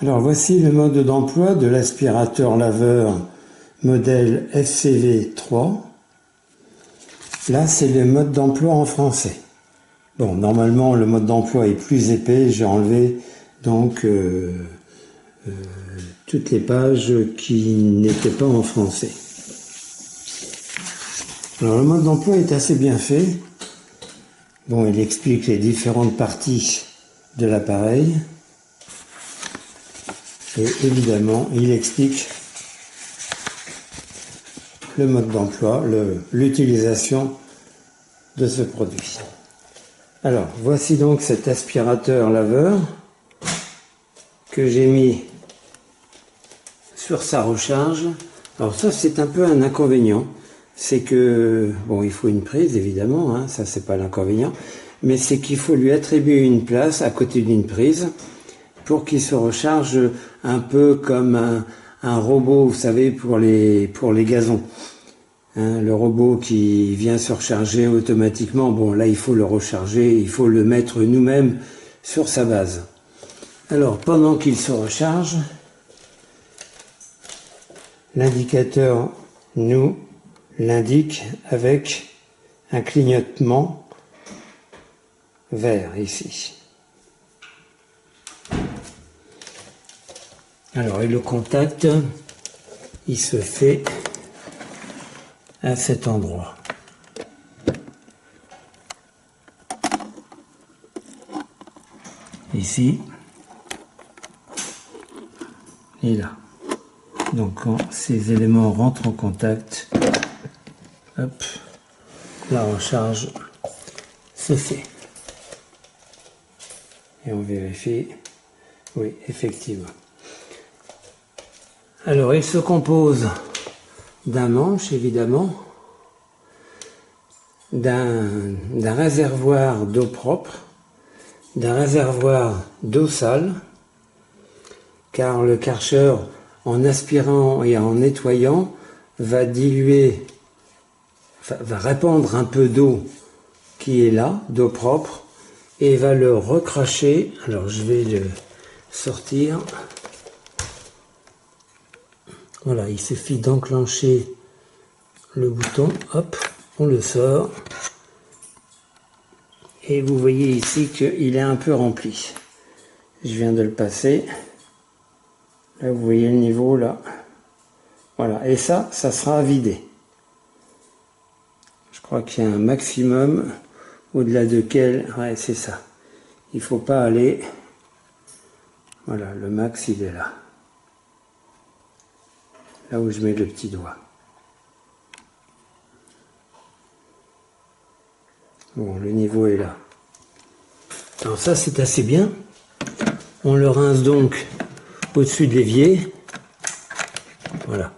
Alors voici le mode d'emploi de l'aspirateur laveur modèle FCV3. Là c'est le mode d'emploi en français. Bon, normalement le mode d'emploi est plus épais, j'ai enlevé donc toutes les pages qui n'étaient pas en français. Alors le mode d'emploi est assez bien fait. Bon, il explique les différentes parties de l'appareil. Et évidemment, il explique le mode d'emploi, l'utilisation de ce produit. Alors, voici donc cet aspirateur laveur que j'ai mis sur sa recharge. Alors ça, c'est un peu un inconvénient. C'est que, bon, il faut une prise, évidemment, hein, ça c'est pas l'inconvénient, mais c'est qu'il faut lui attribuer une place à côté d'une prise pour qu'il se recharge un peu comme un robot, vous savez, pour les gazons. Hein, le robot qui vient se recharger automatiquement, bon là il faut le recharger, il faut le mettre nous-mêmes sur sa base. Alors pendant qu'il se recharge, l'indicateur nous l'indique avec un clignotement vert ici. Alors, et le contact, il se fait à cet endroit. Ici et là. Donc, quand ces éléments rentrent en contact, hop, la recharge se fait. Et on vérifie, oui, effectivement. Alors, il se compose d'un manche, évidemment, d'un réservoir d'eau propre, d'un réservoir d'eau sale, car le Karcher, en aspirant et en nettoyant, va diluer, va répandre un peu d'eau qui est là, d'eau propre, et va le recracher. Alors, je vais le sortir. Voilà, il suffit d'enclencher le bouton, hop, on le sort. Et vous voyez ici qu'il est un peu rempli. Je viens de le passer. Là, vous voyez le niveau, là. Voilà, et ça sera vidé. Je crois qu'il y a un maximum au-delà duquel, ouais, c'est ça. Il ne faut pas aller. Voilà, le max, il est là. Là où je mets le petit doigt. Bon, le niveau est là. Alors ça, c'est assez bien. On le rince donc au-dessus de l'évier. Voilà.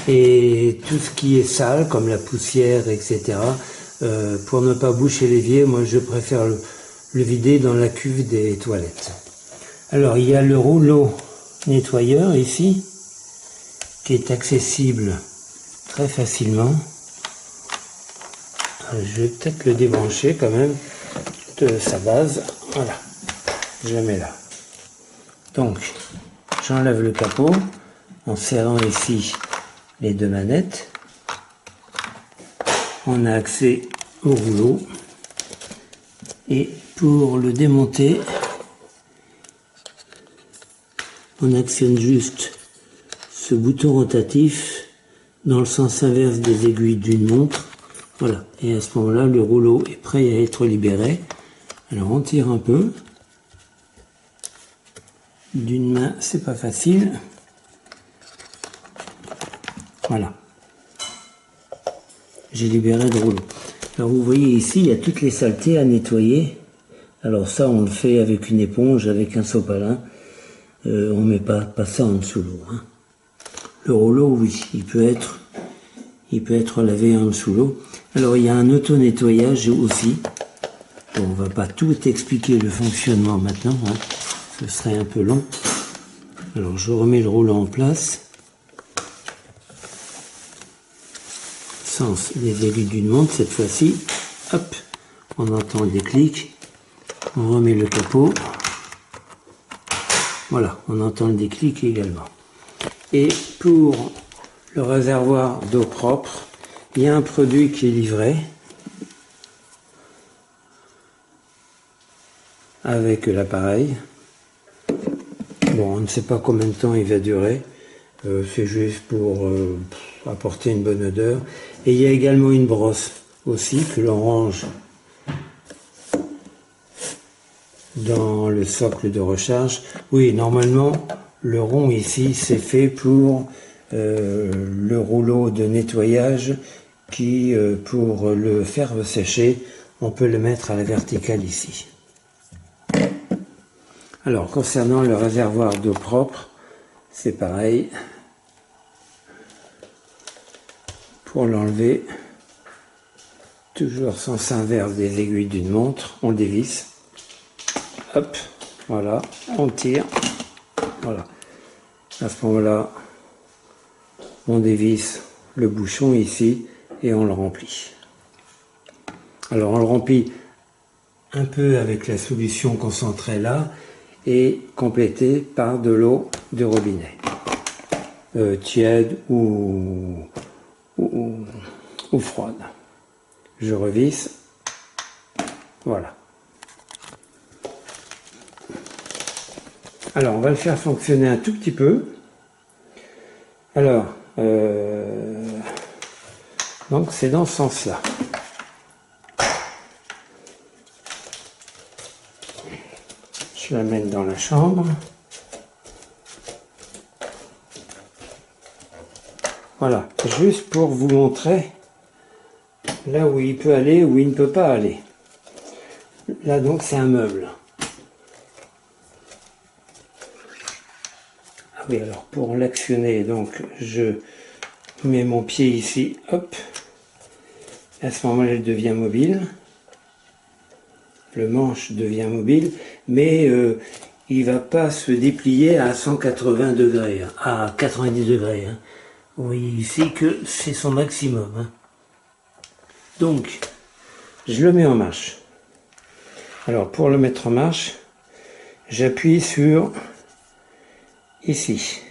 Et tout ce qui est sale, comme la poussière, etc., pour ne pas boucher l'évier, moi je préfère le vider dans la cuve des toilettes. Alors, il y a le rouleau nettoyeur ici, qui est accessible très facilement. Je vais peut-être le débrancher quand même de sa base. Voilà, je le mets là. Donc, j'enlève le capot en serrant ici les deux manettes. On a accès au rouleau. Et pour le démonter, on actionne juste ce bouton rotatif dans le sens inverse des aiguilles d'une montre. Voilà, et à ce moment-là, le rouleau est prêt à être libéré. Alors on tire un peu. D'une main, c'est pas facile. Voilà. J'ai libéré le rouleau. Alors vous voyez ici, il y a toutes les saletés à nettoyer. Alors ça, on le fait avec une éponge, avec un sopalin. On ne met pas ça en dessous de l'eau. Hein. Le rouleau, oui, il peut être lavé en dessous de l'eau. Alors il y a un auto-nettoyage aussi. Bon, on ne va pas tout expliquer le fonctionnement maintenant, hein. Ce serait un peu long. Alors je remets le rouleau en place. Sens les aiguilles d'une montre cette fois-ci. Hop, on entend des clics. On remet le capot. Voilà, on entend le déclic également. Et pour le réservoir d'eau propre, il y a un produit qui est livré avec l'appareil. Bon, on ne sait pas combien de temps il va durer. C'est juste pour apporter une bonne odeur. Et il y a également une brosse aussi que l'on range dans le socle de recharge. Oui, normalement, le rond ici, c'est fait pour le rouleau de nettoyage qui, pour le faire sécher, on peut le mettre à la verticale ici. Alors, concernant le réservoir d'eau propre, c'est pareil. Pour l'enlever, toujours sens inverse des aiguilles d'une montre, on le dévisse. Hop, voilà, on tire. Voilà. À ce moment-là, on dévisse le bouchon ici et on le remplit. Alors, on le remplit un peu avec la solution concentrée là et complété par de l'eau de robinet. Tiède ou froide. Je revisse. Voilà. Alors, on va le faire fonctionner un tout petit peu. Alors, donc c'est dans ce sens-là. Je l'amène dans la chambre. Voilà, juste pour vous montrer là où il peut aller, où il ne peut pas aller. Là donc c'est un meuble. Ah oui, alors pour l'actionner, donc je mets mon pied ici, hop. À ce moment-là, il devient mobile. Le manche devient mobile, mais il ne va pas se déplier à 180 degrés, à 90 degrés. Hein. Vous voyez ici que c'est son maximum. Hein. Donc, je le mets en marche. Alors, pour le mettre en marche, j'appuie sur ici.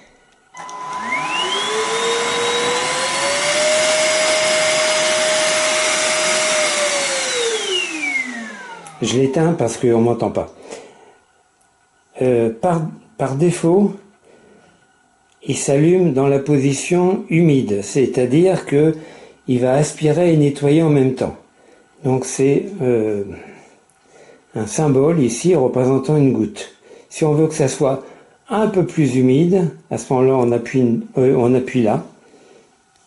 Je l'éteins parce qu'on ne m'entend pas. Par défaut, il s'allume dans la position humide, c'est-à-dire que il va aspirer et nettoyer en même temps. Donc c'est un symbole ici représentant une goutte. Si on veut que ça soit un peu plus humide, à ce moment-là on appuie là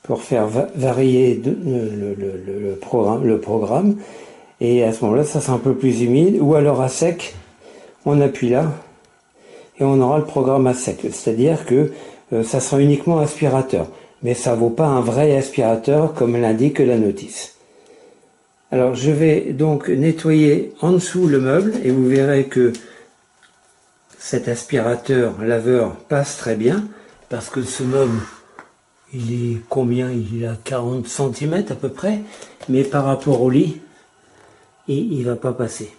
pour faire varier le programme. Et à ce moment-là, ça sera un peu plus humide. Ou alors à sec, on appuie là et on aura le programme à sec. C'est-à-dire que ça sera uniquement aspirateur. Mais ça ne vaut pas un vrai aspirateur comme l'indique la notice. Alors je vais donc nettoyer en dessous le meuble et vous verrez que cet aspirateur laveur passe très bien parce que ce meuble, il est combien? Il est à 40 cm à peu près, mais par rapport au lit, il ne va pas passer.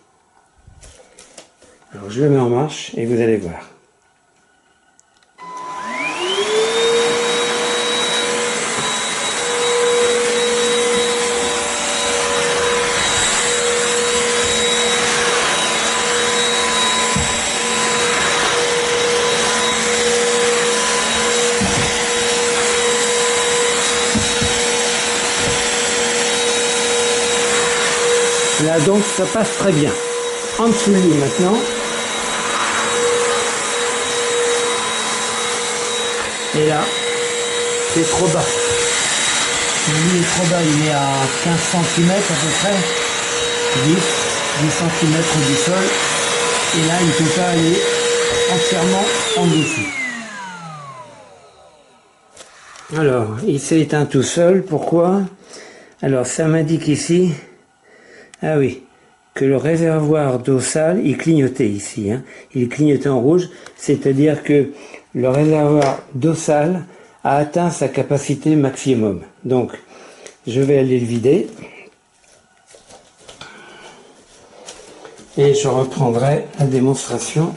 Alors je le mets en marche et vous allez voir. Là donc ça passe très bien. En dessous du lit maintenant. Et là, c'est trop bas. Le lit est trop bas, il est à 15 cm à peu près. 10 cm du sol. Et là, il ne peut pas aller entièrement en dessous. Alors, il s'est éteint tout seul. Pourquoi? Alors, ça m'indique ici... Ah oui, que le réservoir d'eau sale, il clignotait ici. Hein. Il clignotait en rouge, c'est-à-dire que le réservoir d'eau sale a atteint sa capacité maximum. Donc, je vais aller le vider. Et je reprendrai la démonstration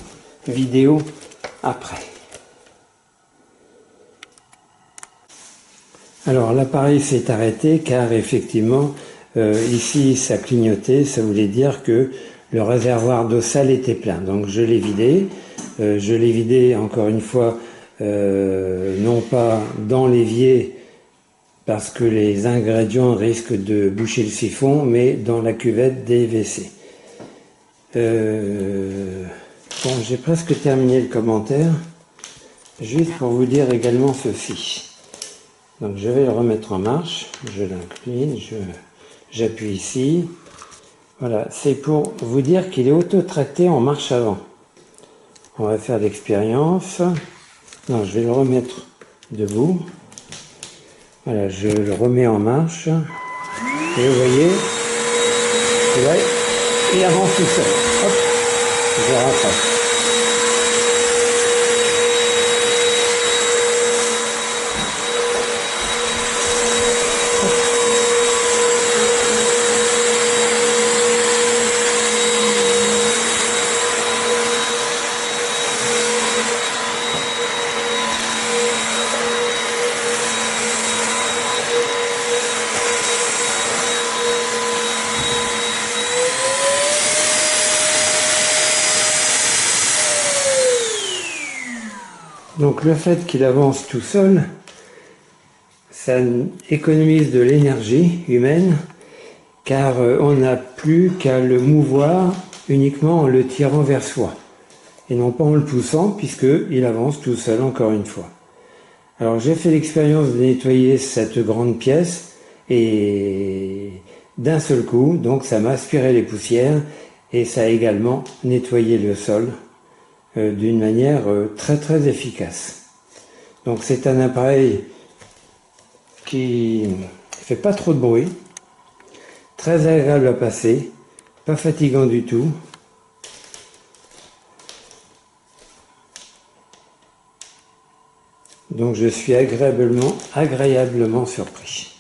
vidéo après. Alors l'appareil s'est arrêté car effectivement ici ça clignotait, ça voulait dire que le réservoir d'eau sale était plein. Donc je l'ai vidé. Je l'ai vidé encore une fois, non pas dans l'évier parce que les ingrédients risquent de boucher le siphon, mais dans la cuvette des WC. Bon, j'ai presque terminé le commentaire, juste pour vous dire également ceci. Donc je vais le remettre en marche, je l'incline, j'appuie ici. Voilà, c'est pour vous dire qu'il est auto-tracté en marche avant. On va faire l'expérience. Non, je vais le remettre debout. Voilà, je le remets en marche. Et vous voyez, là, il avance tout seul. Hop, je rattrape. Donc le fait qu'il avance tout seul, ça économise de l'énergie humaine, car on n'a plus qu'à le mouvoir uniquement en le tirant vers soi, et non pas en le poussant, puisqu'il avance tout seul encore une fois. Alors j'ai fait l'expérience de nettoyer cette grande pièce, et d'un seul coup, donc ça m'a aspiré les poussières, et ça a également nettoyé le sol, d'une manière très très efficace. Donc c'est un appareil qui fait pas trop de bruit, très agréable à passer, pas fatigant du tout. Donc je suis agréablement surpris.